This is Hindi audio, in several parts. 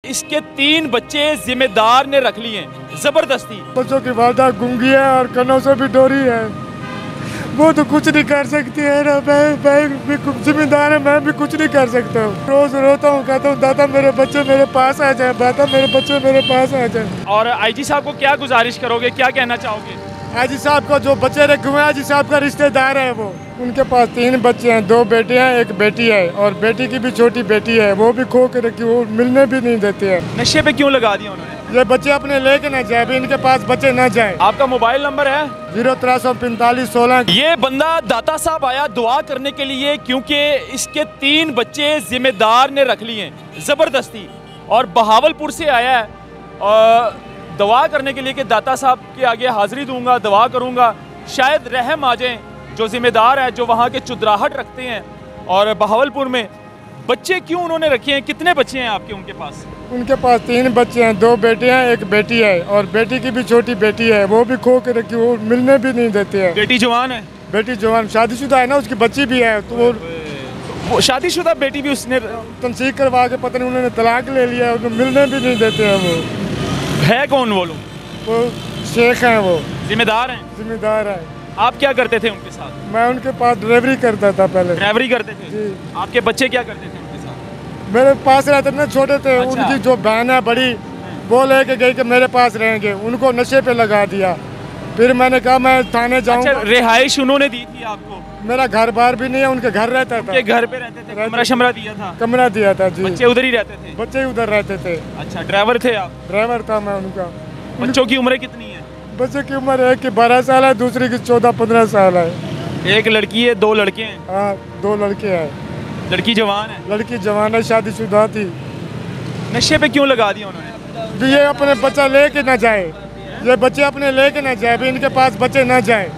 इसके 3 बच्चे जिम्मेदार ने रख लिए जबरदस्ती। बच्चों की वालदा गूंगी है और कनों से भी डोरी है, वो तो कुछ नहीं कर सकती है ना। मैं भी जिम्मेदार है, मैं भी कुछ नहीं कर सकता हूँ। रोज रोता हूँ, कहता हूँ दादा मेरे बच्चे मेरे पास आ जाए, दादा मेरे बच्चे मेरे पास आ जाए। और आईजी साहब को क्या गुजारिश करोगे, क्या कहना चाहोगे? आईजी साहब को जो बच्चे रखे हुए हैं, आईजी साहब का रिश्तेदार है वो, उनके पास 3 बच्चे हैं, 2 बेटे हैं, 1 बेटी है, और बेटी की भी छोटी बेटी है, वो भी खो के रखी, वो मिलने भी नहीं देते हैं। नशे पे क्यों लगा दिया उन्होंने? ये बच्चे अपने लेके ना जाए, इनके पास बच्चे ना जाए। आपका मोबाइल नंबर है? 034516। ये बंदा दाता साहब आया दुआ करने के लिए, क्योंकि इसके 3 बच्चे जिम्मेदार ने रख लिए जबरदस्ती, और बहावलपुर से आया है और दुआ करने के लिए कि दाता साहब के आगे हाजिरी दूंगा, दुआ करूंगा, शायद रहम आ जाए। जो जिम्मेदार है, जो वहाँ के चुदराहट रखते हैं, और बहावलपुर में बच्चे क्यों उन्होंने रखे हैं? कितने बच्चे हैं आपके उनके पास? उनके पास 3 बच्चे हैं, 2 बेटे हैं, 1 बेटी है, और बेटी की भी छोटी बेटी है, वो भी खो के रखी, वो मिलने भी नहीं देते हैं। बेटी जवान है? बेटी जवान, शादीशुदा है ना, उसकी बच्ची भी है, तो वो शादीशुदा बेटी भी उसने तंसीक करवा के पता नहीं उन्होंने तलाक ले लिया, उनको मिलने भी नहीं देते हैं। वो है कौन वो लोग? वो शेख हैं, वो जिम्मेदार हैं। जिम्मेदार है। आप क्या करते थे उनके साथ? मैं उनके पास ड्राइवरी करता था पहले। ड्राइवरी करते थे जी। आपके बच्चे क्या करते थे उनके साथ? मेरे पास रहते ना, छोटे थे। अच्छा। उनकी जो बहन है बड़ी, वो लेके गई कि मेरे पास रहेंगे, उनको नशे पे लगा दिया। फिर मैंने कहा मैं थाने जाऊंगा। अच्छा, रिहाइश उन्होंने दी थी आपको? मेरा घर बार भी नहीं है, उनके घर रहता था। उनके घर पे रहते थे? कमरा शमरा दिया था? कमरा दिया था जी। बच्चे उधर ही रहते थे? बच्चे ही उधर रहते थे। अच्छा, ड्राइवर थे आप? ड्राइवर था मैं उनका। बच्चों की उम्र कितनी है? बच्चे की उम्र है कि 12 साल है, दूसरी की 14-15 साल है। एक लड़की है, 2 लड़के हैं? हाँ, 2 लड़के हैं। लड़की जवान है? लड़की जवान है, शादीशुदा थी। नशे पे क्यों लगा दिया उन्होंने? ये अपने बच्चा लेके ना जाए, ये बच्चे अपने लेके ना जाए, भी इनके पास बच्चे ना जाए।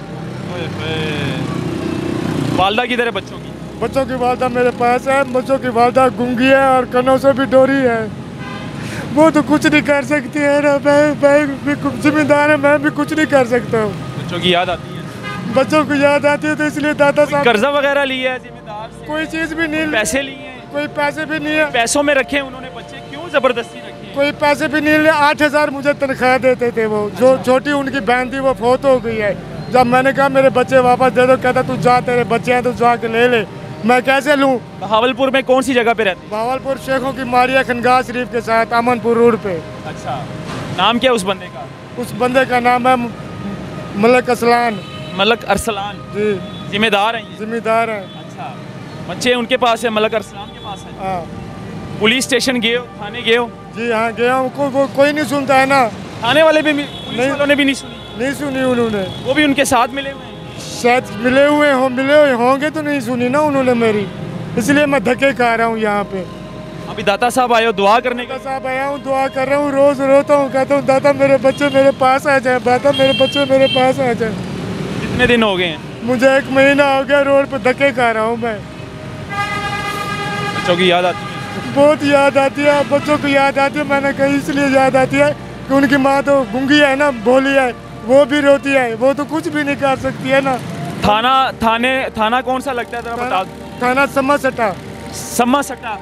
वालदा किधर है बच्चों की? बच्चों की वालदा मेरे पास है। बच्चों की वालदा गूंगी है और कनों से भी डोरी है, वो तो कुछ नहीं कर सकती है ना। मैं भी जिम्मेदार है, मैं भी कुछ नहीं कर सकता हूँ। बच्चों की याद आती है? बच्चों को याद आती है, तो इसलिए दादा साहब कर्जा वगैरह लिया है जिम्मेदार से? कोई चीज़ भी नहीं, पैसे लिए हैं? कोई पैसे भी नहीं है। पैसों में रखे उन्होंने बच्चे, क्यों जबरदस्ती रखे? कोई पैसे भी नहीं ले। 8,000 मुझे तनख्वाह देते थे वो। जो छोटी उनकी बहन थी वो फौत हो गई है। जब मैंने कहा मेरे बच्चे वापस दे दो, कहता तू जा, तेरे बच्चे हैं तो जाके ले ले। मैं कैसे लूँ? बहावलपुर में कौन सी जगह पे रहते? बहावलपुर शेखों की मारिया खनगाह शरीफ के साथ, अमनपुर रोड पे। अच्छा, नाम क्या उस बंदे का? उस बंदे का नाम है मलक असलान। मलक अरसलान जी। जिम्मेदार हैं ये? जिम्मेदार है। अच्छा, बच्चे उनके पास है, मलक अरसलान के पास है? हाँ पुलिस स्टेशन गए हो, थाने गए हो? जी हाँ गया हूँ। कोई नहीं सुनता है ना। थाने वाले भी, पुलिस वालों ने भी नहीं सुनी? नहीं सुनी उन्होंने। वो भी उनके साथ मिले हुए हैं? शायद मिले हुए होंगे तो नहीं सुनी ना उन्होंने मेरी, इसलिए मैं धक्के खा रहा हूँ यहाँ पे। अभी दाता साहब आए हो दुआ करने के? दाता साहब आया हूँ, दुआ कर रहा हूँ, रोज रोता हूँ, कहता हूँ दादा मेरे बच्चे मेरे पास आ जाए, दादा मेरे बच्चे मेरे पास आ जाए। कितने दिन हो गए हैं? मुझे 1 महीना हो गया, रोड पे धक्के खा रहा हूँ मैं। बच्चों की याद आती है? बहुत याद आती है, बच्चों को याद आती है। मैंने कही इसलिए याद आती है कि उनकी माँ तो गूंगी है ना, भोली है, वो भी रोती है, वो तो कुछ भी नहीं कर सकती है ना। थाना कौन सा लगता है जरा बता दो? थाना समसटा।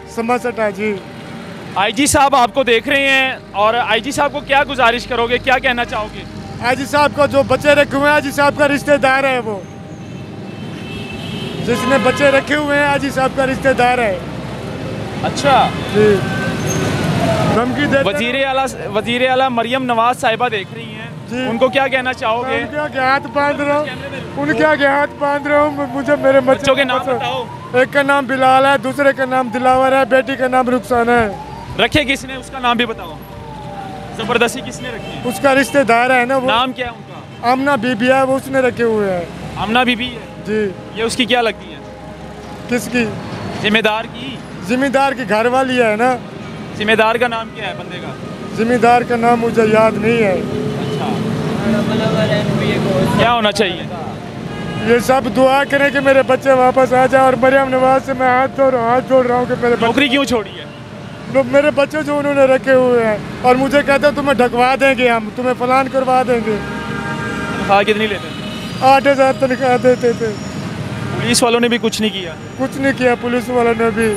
समसटा जी। आईजी साहब आपको देख रहे हैं, और आईजी साहब को क्या गुजारिश करोगे, क्या कहना चाहोगे? आईजी साहब को जो बच्चे रखे हुए हैं, आईजी साहब का रिश्तेदार है वो, जिसने बच्चे रखे हुए हैं आईजी साहब का रिश्तेदार है। अच्छा जी। धमकी देते वजीर आला मरियम नवाज साहिबा देख रही हैं जी। उनको क्या कहना चाहोगे? उनके आगे हाथ बांध रहा हूँ, उनके आगे हाथ बांध रहा हूँ। मुझे मेरे बच्चों के नाम बताओ। एक का नाम बिलाल है, दूसरे का नाम दिलावर है, बेटी का नाम रुखसाना है। रखे किसने, उसका नाम भी बताओ। जबरदस्ती किसने रखी? उसका रिश्तेदार है ना वो। नाम क्या है उनका? आमना बीबी है, वो उसने रखे हुए हैं। आमना बीबी है जी। ये उसकी क्या लगती है? किसकी? जिम्मेदार की? जिम्मेदार की घर वाली है ना। जिम्मेदार का नाम क्या है बंदे का? जिम्मेदार का नाम मुझे याद नहीं है। अच्छा, क्या होना चाहिए? ये सब दुआ करें कि मेरे बच्चे वापस आ जाए, और मरियम नवाज से मैं हाथ जोड़ रहा हूँ कि मेरे नौकरी क्यों छोड़ी है? मेरे बच्चे जो उन्होंने रखे हुए हैं, और मुझे कहते हैं तुम्हें ढकवा देंगे, हम तुम्हें फलान करवा देंगे। तनख्वाह कितनी लेते थे? 8,000 तनख्वाह देते थे। पुलिस वालों ने भी कुछ नहीं किया? कुछ नहीं किया पुलिस वालों ने भी।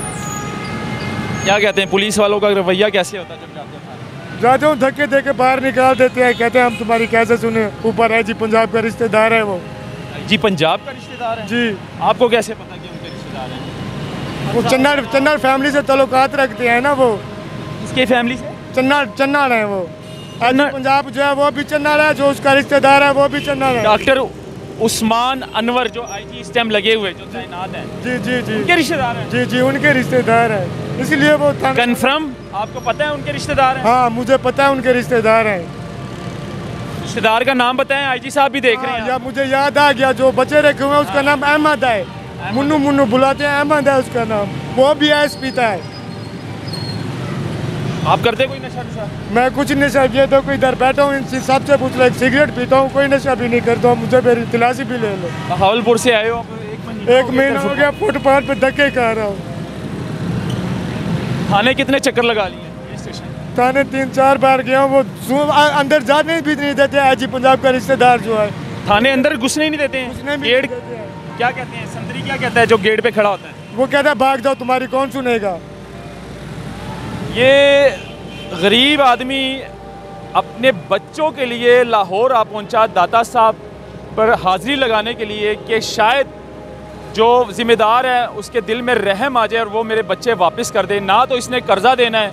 क्या कहते हैं पुलिस वालों का रवैया कैसे होता है जब जाते हैं? जाते हूँ धक्के दे के बाहर निकाल देते हैं, कहते हैं हम तुम्हारी कैसे सुने, ऊपर है जी पंजाब का रिश्तेदार है वो। जी पंजाब का रिश्तेदार है जी आपको कैसे पता कि उनके रिश्तेदार हैं? वो चन्नाड़ फैमिली से ताल्लुकात रखते हैं ना वो। इसके फैमिली से चन्नाड़ है वो। चन्नाड़- पंजाब जो है वो भी चन्नाड़ है, जो उसका रिश्तेदार है वो भी चन्नाड़ है। डॉक्टर उस्मान अनवर जो आईजी इस टाइम लगे हुए जो तैनात हैं जी जी जी उनके रिश्तेदार हैं? जी जी उनके रिश्तेदार है, इसलिए वो कंफर्म आपको पता है उनके रिश्तेदार हैं? हाँ मुझे पता है उनके रिश्तेदार हैं। रिश्तेदार का नाम बताएं, आईजी साहब भी देख रहे हैं। या मुझे याद आ गया, जो बच्चे रखे हुए हैं उसका नाम अहमद है, मुन्नू बुलाते हैं, अहमद है उसका नाम, वो भी ऐस पीता है। आप करते कोई नशा नुशा? मैं कुछ नशा किया तो कोई इधर बैठा हूँ, इन सबसे पूछ लो, एक सिगरेट पीता हूँ, कोई नशा भी नहीं करता हूँ, मुझे मेरी तलाशी भी ले लो। बहावलपुर से आए हो आप? एक महीना हो गया फुटपाथ पे धक्के खा रहा हूँ। थाने कितने चक्कर लगा लिए पुलिस स्टेशन? थाने 3-4 बार गया हूँ, वो अंदर जाने भी नहीं देते हैं जी, पंजाब का रिश्तेदार जो है थाने अंदर घुसने ही नहीं देते उसने हैं? भी गेट नहीं देते हैं। क्या कहते हैं, संतरी क्या कहता है जो गेट पे खड़ा होता है? वो कहता है भाग जाओ, तुम्हारी कौन सुनेगा। ये गरीब आदमी अपने बच्चों के लिए लाहौर आ पहुंचा दाता साहब पर हाजिरी लगाने के लिए कि शायद जो ज़िम्मेदार है उसके दिल में रहम आ जाए और वो मेरे बच्चे वापस कर दे। ना तो इसने कर्जा देना है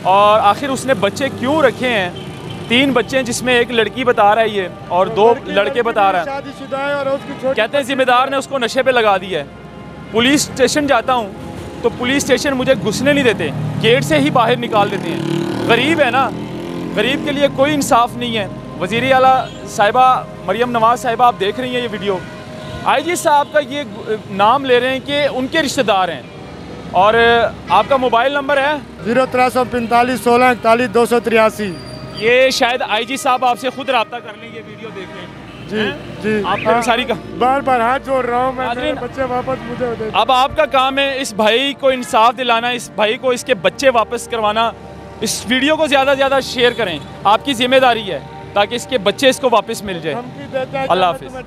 और आखिर उसने बच्चे क्यों रखे हैं? 3 बच्चे हैं जिसमें एक लड़की बता रहा है ये और 2 लड़के बता रहा है। शादीशुदा है और उसकी छोटी कहते हैं ज़िम्मेदार ने उसको नशे पे लगा दिया है। पुलिस स्टेशन जाता हूँ तो पुलिस स्टेशन मुझे घुसने नहीं देते, गेट से ही बाहर निकाल देते हैं। गरीब है ना, गरीब के लिए कोई इंसाफ नहीं है। वज़ीर आला साहिबा मरियम नवाज़ साहिबा आप देख रही हैं ये वीडियो, आईजी साहब का ये नाम ले रहे हैं कि उनके रिश्तेदार हैं। और आपका मोबाइल नंबर है 0345 16 41 283। ये शायद आईजी साहब आपसे खुद रब्ता कर लें, ये वीडियो देख लें। जी जी आपने सारी का बार बार हाथ जोड़ रहा हूँ मैं, मेरे नाज़रीन, बच्चे वापस मुझे दे। अब आपका काम है इस भाई को इंसाफ दिलाना, इस भाई को इसके बच्चे वापस करवाना। इस वीडियो को ज़्यादा से ज़्यादा शेयर करें, आपकी जिम्मेदारी है ताकि इसके बच्चे इसको वापस मिल जाए। धमकी देता है कि अल्लाह मैं हाफिज़। तुम्हें